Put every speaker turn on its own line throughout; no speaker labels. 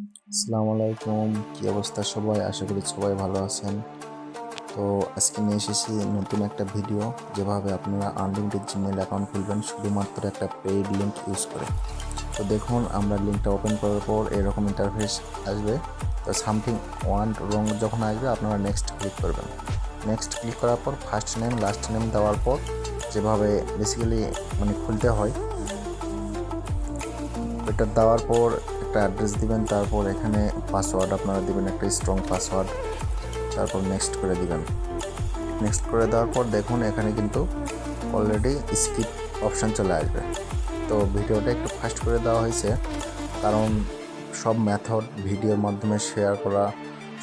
আসসালামু আলাইকুম, কি অবস্থা সবাই? আশা করি সবাই ভালো আছেন। তো আজকে নিয়ে এসেছি নতুন একটা ভিডিও, যেভাবে আপনারা আনলিমিটেড জিমেইল অ্যাকাউন্ট খুলবেন শুধুমাত্র একটা পেইড লিঙ্ক ইউজ করে। তো দেখুন, আমরা লিঙ্কটা ওপেন করার পর এরকম ইন্টারফেস আসবে। তো সামথিং ওয়ান রং যখন আসবে আপনারা নেক্সট ক্লিক করবেন। নেক্সট ক্লিক করার পর ফার্স্ট নেম লাস্ট নেম দেওয়ার পর যেভাবে বেসিক্যালি খুলতে হয়, এটা দেওয়ার পর একটা অ্যাড্রেস দিবেন, তারপর এখানে পাসওয়ার্ড আপনারা দিবেন একটা স্ট্রং পাসওয়ার্ড, তারপর নেক্সট করে দিবেন। নেক্সট করে দেওয়ার পর দেখুন এখানে কিন্তু অলরেডি স্কিপ অপশান চলে আসবে। তো ভিডিওটা একটু ফাস্ট করে দেওয়া হয়েছে, কারণ সব মেথড ভিডিওর মাধ্যমে শেয়ার করা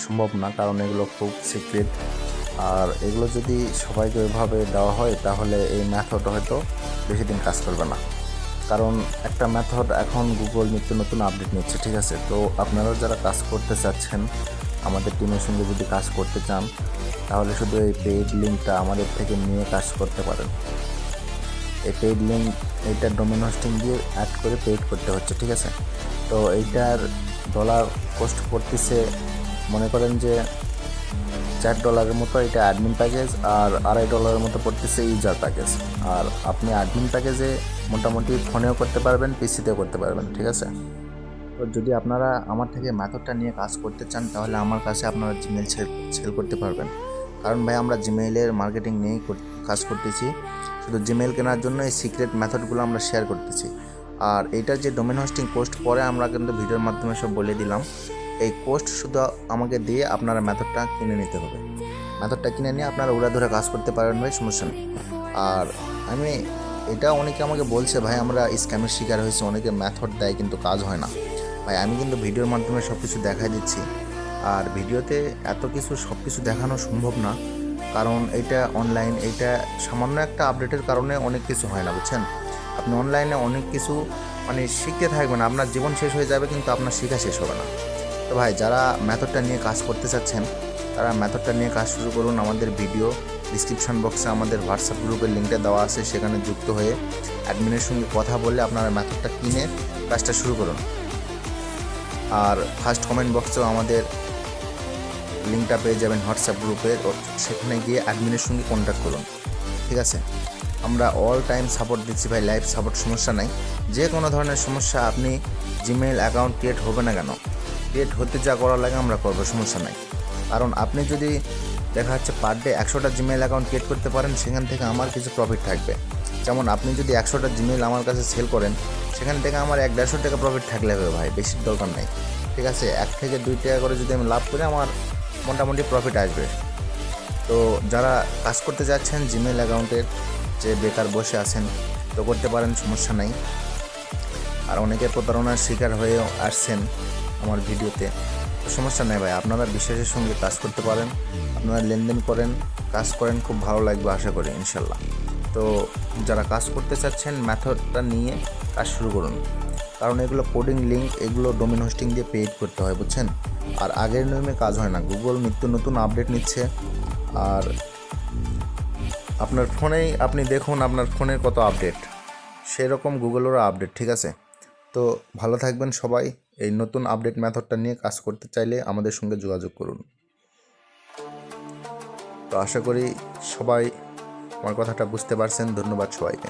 সম্ভব না, কারণ এগুলো খুব সিক্রেট। আর এগুলো যদি সবাইকে ওইভাবে দেওয়া হয় তাহলে এই মেথড হয়তো বেশি দিন কাজ করবে না, কারণ একটা মেথড এখন গুগল নিত্য নতুন আপডেট নিচ্ছে, ঠিক আছে? তো আপনারা যারা কাজ করতে চাচ্ছেন, আমাদের টিমের সঙ্গে যদি কাজ করতে চান, তাহলে শুধু এই পেইড লিঙ্কটা আমাদের থেকে নিয়ে কাজ করতে পারেন। এই পেইড লিঙ্ক, এইটার ডোমেন হোস্টিং দিয়ে অ্যাড করে পেইড করতে হচ্ছে, ঠিক আছে? তো এইটার ডলার কস্ট পড়তেছে, মনে করেন যে $4 মতো এটা অ্যাডমিন প্যাকেজ, আর $2.5 মতো পড়তেছে ইউজার প্যাকেজ। আর আপনি অ্যাডমিন প্যাকেজে মোটামুটি ফোনেও করতে পারবেন, পিসিতেও করতে পারবেন, ঠিক আছে? তো যদি আপনারা আমার থেকে মেথডটা নিয়ে কাজ করতে চান, তাহলে আমার কাছে আপনারা জিমেইল সেল করতে পারবেন। কারণ ভাই, আমরা জিমেইলের মার্কেটিং নিয়েই কাজ করতেছি। শুধু জিমেইল কেনার জন্য এই সিক্রেট মেথডগুলো আমরা শেয়ার করতেছি। আর এইটার যে ডোমেন হোস্টিং কোস্ট পরে আমরা কিন্তু ভিডিওর মাধ্যমে সব বলে দিলাম। এই কোস্ট শুধু আমাকে দিয়ে আপনারা মেথডটা কিনে নিতে হবে। মেথডটা কিনে নিয়ে আপনারা উড়াধুরা কাজ করতে পারবেন ভাই, সমস্যা নেই। আর আমি এটা অনেকে আমাকে বলছে, ভাই আমরা স্ক্যামের শিকার হয়েছি, অনেকে মেথড দেয় কিন্তু কাজ হয় না। ভাই আমি কিন্তু ভিডিওর মাধ্যমে সব কিছু দেখাই দিচ্ছি, আর ভিডিওতে এত কিছু সব কিছু দেখানো সম্ভব না, কারণ এইটা অনলাইন, এইটা সামান্য একটা আপডেটের কারণে অনেক কিছু হয় না, বুঝছেন? আপনি অনলাইনে অনেক কিছু শিখতে থাকবেন, আপনার জীবন শেষ হয়ে যাবে কিন্তু আপনার শেখা শেষ হবে না। তো ভাই, যারা মেথডটা নিয়ে কাজ করতে চাচ্ছেন, তারা মেথডটা নিয়ে কাজ শুরু করুন। আমাদের ভিডিও ডিসক্রিপশন বক্সে আমাদের হোয়াটসঅ্যাপ গ্রুপের লিঙ্কটা দেওয়া আছে, সেখানে যুক্ত হয়ে অ্যাডমিনের সঙ্গে কথা বলে আপনারা মেথডটা কিনে কাজটা শুরু করুন। আর ফার্স্ট কমেন্ট বক্সেও আমাদের লিঙ্কটা পেয়ে যাবেন হোয়াটসঅ্যাপ গ্রুপের, সেখানে গিয়ে অ্যাডমিনের সঙ্গে কন্ট্যাক্ট করুন, ঠিক আছে? আমরা অল টাইম সাপোর্ট দিচ্ছি ভাই, লাইভ সাপোর্ট, সমস্যা নাই। যে কোনো ধরনের সমস্যা, আপনি জিমেইল অ্যাকাউন্ট ক্রিয়েট হবে না কেন, ক্রিয়েট হতে যা করা লাগে আমরা করবো, সমস্যা নাই। কারণ আপনি যদি দেখা যাচ্ছে পার ডে 100টা জিমেইল অ্যাকাউন্ট ক্রিয়েট করতে পারেন, সেখান থেকে আমার কিছু প্রফিট থাকবে। যেমন আপনি যদি 100টা জিমেইল আমার কাছে সেল করেন, সেখান থেকে আমার 1-150 টাকা প্রফিট থাকলে হবে ভাই, বেশির দরকার নাই, ঠিক আছে? 1 থেকে 2 টাকা করে যদি আমি লাভ করি, আমার মোটামুটি প্রফিট আসবে। তো যারা কাজ করতে যাচ্ছেন জিমেইল অ্যাকাউন্টের, যে বেকার বসে আছেন, তো করতে পারেন, সমস্যা নাই। আর অনেকে প্রতারণার শিকার হয়েও আসছেন আমার ভিডিওতে, তো সমস্যা নেই ভাই, আপনারা বিশ্বাসের সঙ্গে কাজ করতে পারেন, আপনারা লেনদেন করেন, কাজ করেন, খুব ভালো লাগবে আশা করি ইনশাল্লাহ। তো যারা কাজ করতে চাচ্ছেন, মেথডটা নিয়ে কাজ শুরু করুন, কারণ এগুলো কোডিং লিঙ্ক, এগুলো ডোমেন হোস্টিং দিয়ে পেইড করতে হয়, বুঝছেন? আর আগের নিয়মে কাজ হয় না, গুগল নিত্য নতুন আপডেট নিচ্ছে। আর আপনার ফোনেই আপনি দেখুন আপনার ফোনের কত আপডেট, সেরকম গুগলেরও আপডেট, ঠিক আছে? তো ভালো থাকবেন সবাই। এই নতুন আপডেট মেথডটা নিয়ে কাজ করতে চাইলে আমাদের সঙ্গে যোগাযোগ করুন। তো আশা করি সবাই আমার কথাটা বুঝতে পারছেন। ধন্যবাদ সবাইকে।